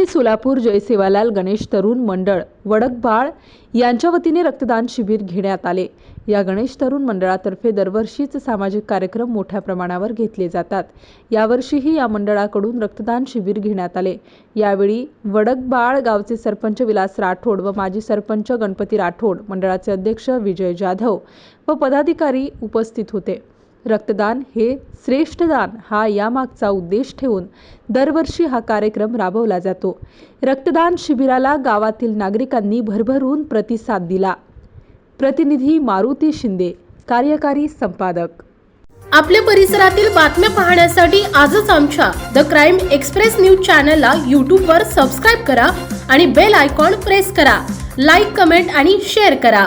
सोलापूर जय सेवालाल गणेश तरुण मंडळ वडकबाळ यांच्या वतीने रक्तदान शिबिर घेण्यात आले। या गणेश तरुण मंडळातर्फे दरवर्षीच सामाजिक कार्यक्रम मोठ्या प्रमाणावर घेतले जातात। यावर्षीही या मंडळाकडून रक्तदान शिबिर घेण्यात आले। यावेळी वडकबाळ गावचे सरपंच विलास राठोड व माजी सरपंच गणपती राठोड, मंडळाचे अध्यक्ष विजय जाधव व पदाधिकारी उपस्थित होते। रक्तदान हे श्रेष्ठ दान हा यामागचा उद्देश ठेवून दरवर्षी हा कार्यक्रम राबवला जातो। रक्तदान शिबिराला गावातील नागरिकांनी भरभरून प्रतिसाद दिला। प्रतिनिधी मारुती शिंदे, कार्यकारी संपादक। आपल्या परिसरातील बातम्या पाहण्यासाठी आजच आमच्या द क्राइम एक्सप्रेस न्यूज चॅनलला YouTube वर सबस्क्राइब करा आणि बेल आयकॉन प्रेस करा। लाईक, कमेंट आणि शेअर करा।